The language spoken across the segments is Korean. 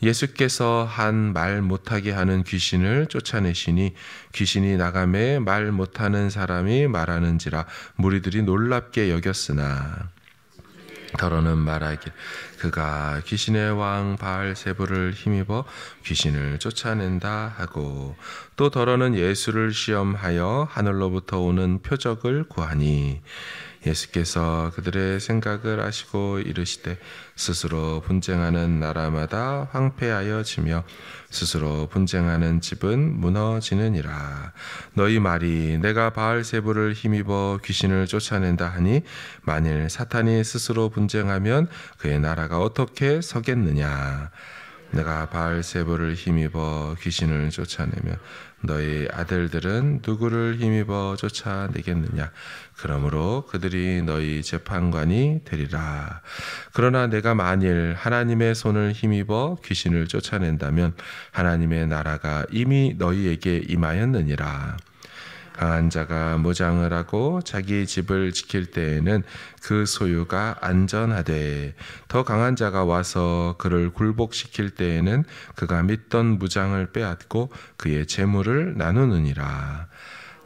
예수께서 한 말 못하게 하는 귀신을 쫓아내시니 귀신이 나가매 말 못하는 사람이 말하는지라 무리들이 놀랍게 여겼으나 더러는 말하길 그가 귀신의 왕 바알세불을 힘입어 귀신을 쫓아낸다 하고 또 더러는 예수를 시험하여 하늘로부터 오는 표적을 구하니 예수께서 그들의 생각을 아시고 이르시되 스스로 분쟁하는 나라마다 황폐하여 지며 스스로 분쟁하는 집은 무너지느니라. 너희 말이 내가 바알세불을 힘입어 귀신을 쫓아낸다 하니 만일 사탄이 스스로 분쟁하면 그의 나라가 어떻게 서겠느냐. 내가 바알세불을 힘입어 귀신을 쫓아내면 너희 아들들은 누구를 힘입어 쫓아내겠느냐. 그러므로 그들이 너희 재판관이 되리라. 그러나 내가 만일 하나님의 손을 힘입어 귀신을 쫓아낸다면 하나님의 나라가 이미 너희에게 임하였느니라. 강한 자가 무장을 하고 자기 집을 지킬 때에는 그 소유가 안전하되 더 강한 자가 와서 그를 굴복시킬 때에는 그가 믿던 무장을 빼앗고 그의 재물을 나누느니라.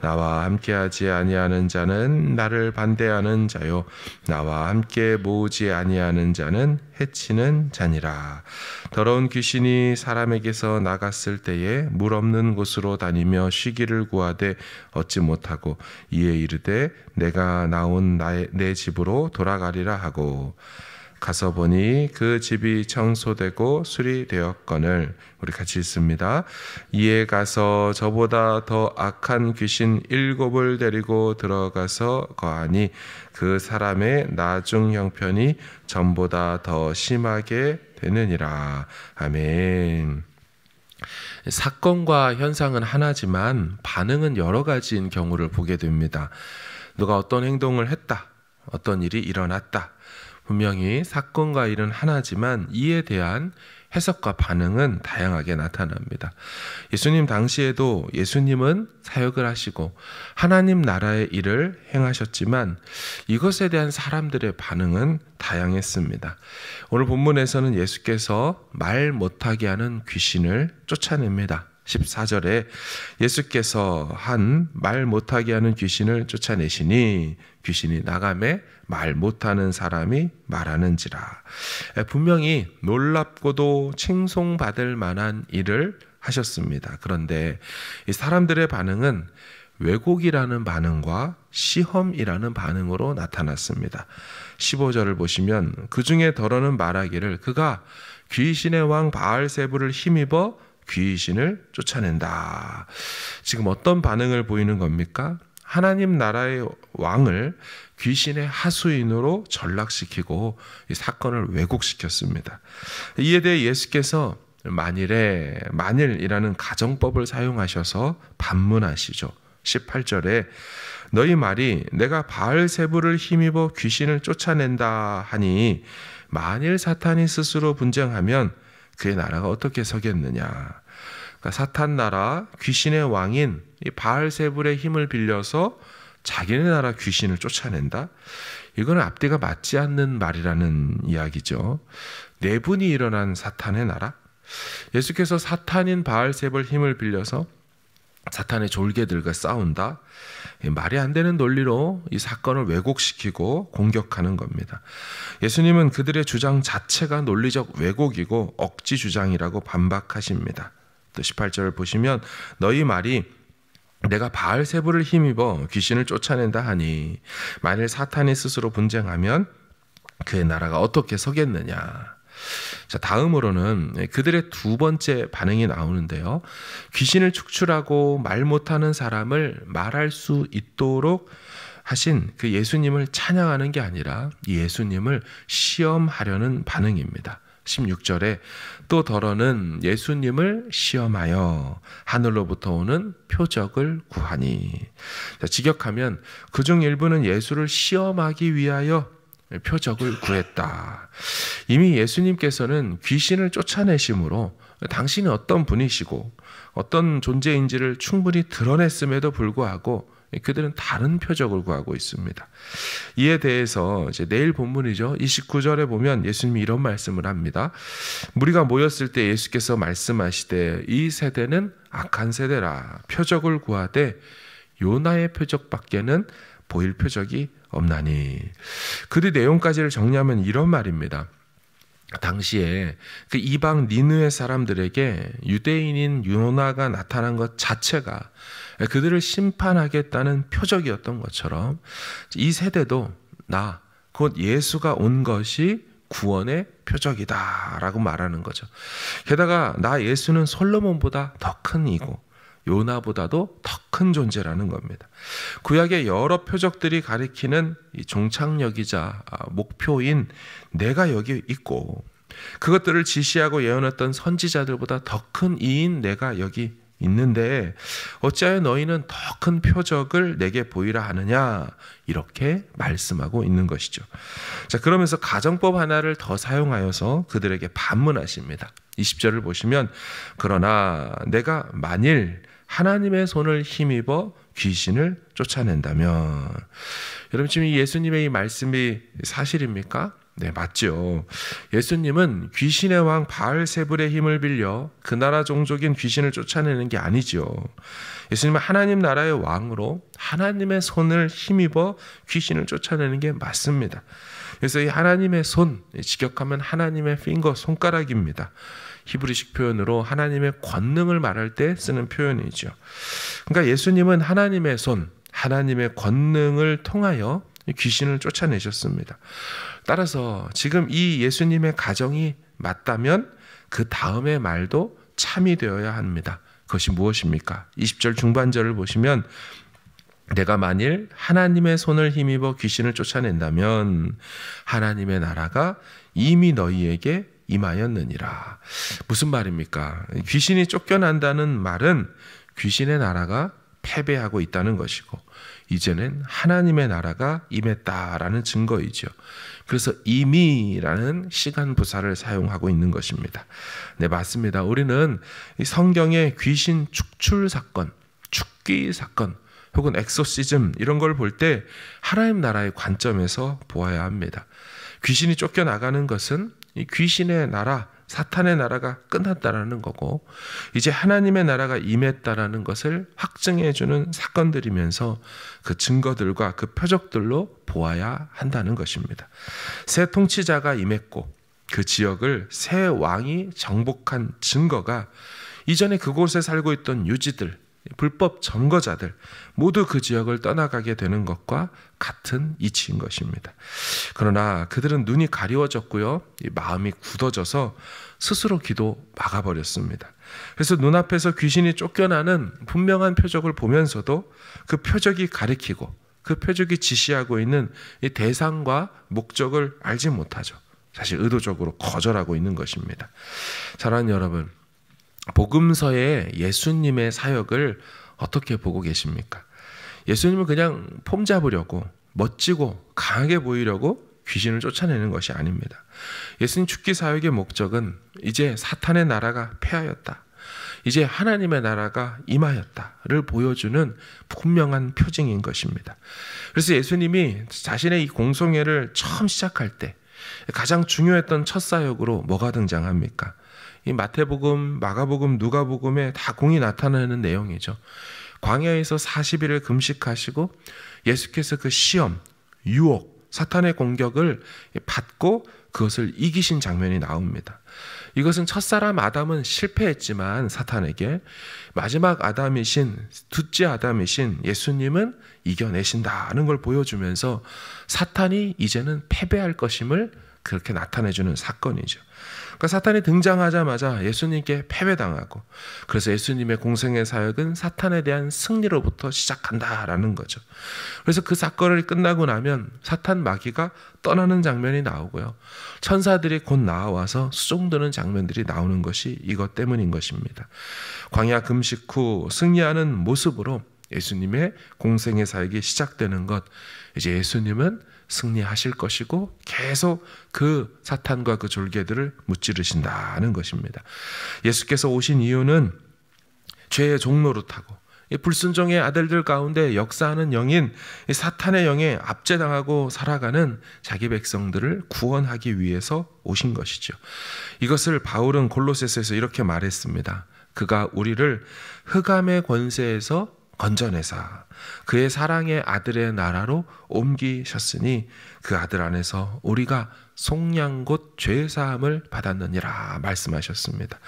나와 함께하지 아니하는 자는 나를 반대하는 자요 나와 함께 모으지 아니하는 자는 해치는 자니라. 더러운 귀신이 사람에게서 나갔을 때에 물 없는 곳으로 다니며 쉬기를 구하되 얻지 못하고 이에 이르되 내가 나온 내 집으로 돌아가리라 하고 가서 보니 그 집이 청소되고 수리되었거늘. 우리 같이 읽습니다. 이에 가서 저보다 더 악한 귀신 7을 데리고 들어가서 거하니 그 사람의 나중 형편이 전보다 더 심하게 되느니라. 아멘. 사건과 현상은 하나지만 반응은 여러 가지인 경우를 보게 됩니다. 누가 어떤 행동을 했다, 어떤 일이 일어났다. 분명히 사건과 일은 하나지만 이에 대한 해석과 반응은 다양하게 나타납니다. 예수님 당시에도 예수님은 사역을 하시고 하나님 나라의 일을 행하셨지만 이것에 대한 사람들의 반응은 다양했습니다. 오늘 본문에서는 예수께서 말 못하게 하는 귀신을 쫓아냅니다. 14절에 예수께서 한 말 못하게 하는 귀신을 쫓아내시니 귀신이 나가매 말 못하는 사람이 말하는지라. 분명히 놀랍고도 칭송받을 만한 일을 하셨습니다. 그런데 이 사람들의 반응은 왜곡이라는 반응과 시험이라는 반응으로 나타났습니다. 15절을 보시면 그 중에 더러는 말하기를 그가 귀신의 왕 바알세불을 힘입어 귀신을 쫓아낸다. 지금 어떤 반응을 보이는 겁니까? 하나님 나라의 왕을 귀신의 하수인으로 전락시키고 이 사건을 왜곡시켰습니다. 이에 대해 예수께서 만일이라는 가정법을 사용하셔서 반문하시죠. 18절에 너희 말이 내가 바알세불을 힘입어 귀신을 쫓아낸다 하니 만일 사탄이 스스로 분쟁하면 그의 나라가 어떻게 서겠느냐. 그러니까 사탄 나라 귀신의 왕인 이 바알세불의 힘을 빌려서 자기네 나라 귀신을 쫓아낸다. 이건 앞뒤가 맞지 않는 말이라는 이야기죠. 내분이 일어난 사탄의 나라. 예수께서 사탄인 바알세불 힘을 빌려서 사탄의 졸개들과 싸운다. 말이 안 되는 논리로 이 사건을 왜곡시키고 공격하는 겁니다. 예수님은 그들의 주장 자체가 논리적 왜곡이고 억지 주장이라고 반박하십니다. 또 18절을 보시면 너희 말이 내가 바알세불을 힘입어 귀신을 쫓아낸다 하니 만일 사탄이 스스로 분쟁하면 그의 나라가 어떻게 서겠느냐. 자, 다음으로는 그들의 두 번째 반응이 나오는데요. 귀신을 축출하고 말 못하는 사람을 말할 수 있도록 하신 그 예수님을 찬양하는 게 아니라 예수님을 시험하려는 반응입니다. 16절에 또 더러는 예수님을 시험하여 하늘로부터 오는 표적을 구하니. 자, 직역하면 그중 일부는 예수를 시험하기 위하여 표적을 구했다. 이미 예수님께서는 귀신을 쫓아내심으로 당신이 어떤 분이시고 어떤 존재인지를 충분히 드러냈음에도 불구하고 그들은 다른 표적을 구하고 있습니다. 이에 대해서 이제 내일 본문이죠. 29절에 보면 예수님이 이런 말씀을 합니다. 무리가 모였을 때 예수께서 말씀하시되 이 세대는 악한 세대라. 표적을 구하되 요나의 표적밖에는 보일 표적이 없나니. 그 내용까지를 정리하면 이런 말입니다. 당시에 그 이방 니느웨 사람들에게 유대인인 요나가 나타난 것 자체가 그들을 심판하겠다는 표적이었던 것처럼 이 세대도 나, 곧 예수가 온 것이 구원의 표적이다라고 말하는 거죠. 게다가 나 예수는 솔로몬보다 더 큰 이고 요나보다도 더 큰 존재라는 겁니다. 구약의 여러 표적들이 가리키는 이 종착역이자 목표인 내가 여기 있고 그것들을 지시하고 예언했던 선지자들보다 더 큰 이인 내가 여기 있는데 어찌하여 너희는 더 큰 표적을 내게 보이라 하느냐, 이렇게 말씀하고 있는 것이죠. 자, 그러면서 가정법 하나를 더 사용하여서 그들에게 반문하십니다. 20절을 보시면 그러나 내가 만일 하나님의 손을 힘입어 귀신을 쫓아낸다면. 여러분, 지금 예수님의 이 말씀이 사실입니까? 네, 맞죠. 예수님은 귀신의 왕 바알세불의 힘을 빌려 그 나라 종족인 귀신을 쫓아내는 게 아니죠. 예수님은 하나님 나라의 왕으로 하나님의 손을 힘입어 귀신을 쫓아내는 게 맞습니다. 그래서 이 하나님의 손, 직역하면 하나님의 핑거, 손가락입니다. 히브리식 표현으로 하나님의 권능을 말할 때 쓰는 표현이죠. 그러니까 예수님은 하나님의 손, 하나님의 권능을 통하여 귀신을 쫓아내셨습니다. 따라서 지금 이 예수님의 가정이 맞다면 그 다음의 말도 참이 되어야 합니다. 그것이 무엇입니까? 20절 중반절을 보시면 내가 만일 하나님의 손을 힘입어 귀신을 쫓아낸다면 하나님의 나라가 이미 너희에게 임하였느니라. 무슨 말입니까? 귀신이 쫓겨난다는 말은 귀신의 나라가 패배하고 있다는 것이고 이제는 하나님의 나라가 임했다라는 증거이죠. 그래서 이미라는 시간 부사를 사용하고 있는 것입니다. 네, 맞습니다. 우리는 이 성경의 귀신 축출 사건, 축기 사건 혹은 엑소시즘 이런 걸 볼 때 하나님 나라의 관점에서 보아야 합니다. 귀신이 쫓겨나가는 것은 이 귀신의 나라, 사탄의 나라가 끝났다라는 거고 이제 하나님의 나라가 임했다라는 것을 확증해 주는 사건들이면서 그 증거들과 그 표적들로 보아야 한다는 것입니다. 새 통치자가 임했고 그 지역을 새 왕이 정복한 증거가 이전에 그곳에 살고 있던 유지들, 불법 점거자들 모두 그 지역을 떠나가게 되는 것과 같은 이치인 것입니다. 그러나 그들은 눈이 가리워졌고요, 마음이 굳어져서 스스로 기도 막아버렸습니다. 그래서 눈앞에서 귀신이 쫓겨나는 분명한 표적을 보면서도 그 표적이 가리키고 그 표적이 지시하고 있는 이 대상과 목적을 알지 못하죠. 사실 의도적으로 거절하고 있는 것입니다. 사랑하는 여러분, 복음서의 예수님의 사역을 어떻게 보고 계십니까? 예수님은 그냥 폼 잡으려고 멋지고 강하게 보이려고 귀신을 쫓아내는 것이 아닙니다. 예수님 축기 사역의 목적은 이제 사탄의 나라가 패하였다, 이제 하나님의 나라가 임하였다를 보여주는 분명한 표징인 것입니다. 그래서 예수님이 자신의 이 공송회를 처음 시작할 때 가장 중요했던 첫 사역으로 뭐가 등장합니까? 이 마태복음, 마가복음, 누가복음에 다 공이 나타나는 내용이죠. 광야에서 40일을 금식하시고 예수께서 그 시험, 유혹, 사탄의 공격을 받고 그것을 이기신 장면이 나옵니다. 이것은 첫사람 아담은 실패했지만 사탄에게 마지막 아담이신, 둘째 아담이신 예수님은 이겨내신다는 걸 보여주면서 사탄이 이제는 패배할 것임을 그렇게 나타내주는 사건이죠. 그러니까 사탄이 등장하자마자 예수님께 패배당하고, 그래서 예수님의 공생의 사역은 사탄에 대한 승리로부터 시작한다라는 거죠. 그래서 그 사건을 끝나고 나면 사탄 마귀가 떠나는 장면이 나오고요, 천사들이 곧 나와서 수종드는 장면들이 나오는 것이 이것 때문인 것입니다. 광야 금식 후 승리하는 모습으로 예수님의 공생의 사역이 시작되는 것, 이제 예수님은 승리하실 것이고 계속 그 사탄과 그 졸개들을 무찌르신다는 것입니다. 예수께서 오신 이유는 죄의 종노릇하고 이 불순종의 아들들 가운데 역사하는 영인 이 사탄의 영에 압제당하고 살아가는 자기 백성들을 구원하기 위해서 오신 것이죠. 이것을 바울은 골로새서에서 이렇게 말했습니다. 그가 우리를 흑암의 권세에서 건져내사 그의 사랑의 아들의 나라로 옮기셨으니 그 아들 안에서 우리가 속량 곧 죄사함을 받았느니라 말씀하셨습니다.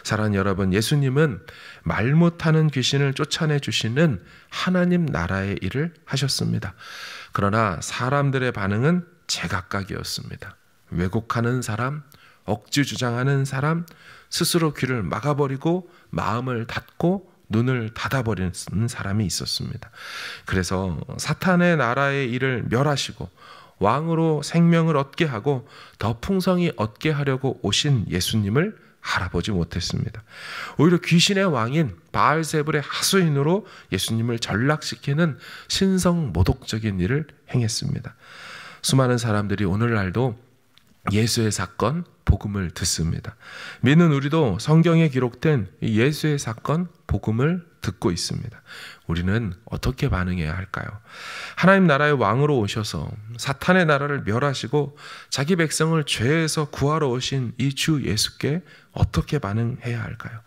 사랑하는 여러분, 예수님은 말 못하는 귀신을 쫓아내 주시는 하나님 나라의 일을 하셨습니다. 그러나 사람들의 반응은 제각각이었습니다. 왜곡하는 사람, 억지 주장하는 사람, 스스로 귀를 막아버리고 마음을 닫고 눈을 닫아버리는 사람이 있었습니다. 그래서 사탄의 나라의 일을 멸하시고 왕으로 생명을 얻게 하고 더 풍성히 얻게 하려고 오신 예수님을 알아보지 못했습니다. 오히려 귀신의 왕인 바알세불의 하수인으로 예수님을 전락시키는 신성모독적인 일을 행했습니다. 수많은 사람들이 오늘날도 예수의 사건, 복음을 듣습니다. 믿는 우리도 성경에 기록된 예수의 사건, 복음을 듣고 있습니다. 우리는 어떻게 반응해야 할까요? 하나님 나라의 왕으로 오셔서 사탄의 나라를 멸하시고 자기 백성을 죄에서 구하러 오신 이 주 예수께 어떻게 반응해야 할까요?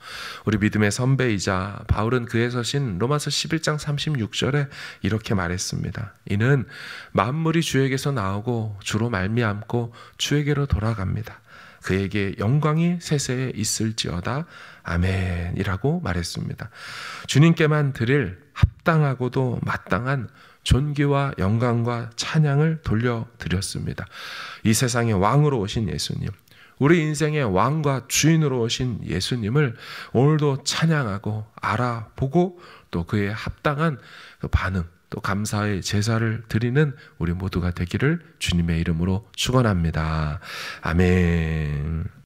우리 믿음의 선배이자 바울은 그에 서신 로마서 11장 36절에 이렇게 말했습니다. 이는 만물이 주에게서 나오고 주로 말미암고 주에게로 돌아갑니다. 그에게 영광이 세세에 있을지어다. 아멘이라고 말했습니다. 주님께만 드릴 합당하고도 마땅한 존귀와 영광과 찬양을 돌려드렸습니다. 이 세상의 왕으로 오신 예수님, 우리 인생의 왕과 주인으로 오신 예수님을 오늘도 찬양하고 알아보고 또 그에 합당한 그 반응, 또 감사의 제사를 드리는 우리 모두가 되기를 주님의 이름으로 축원합니다. 아멘.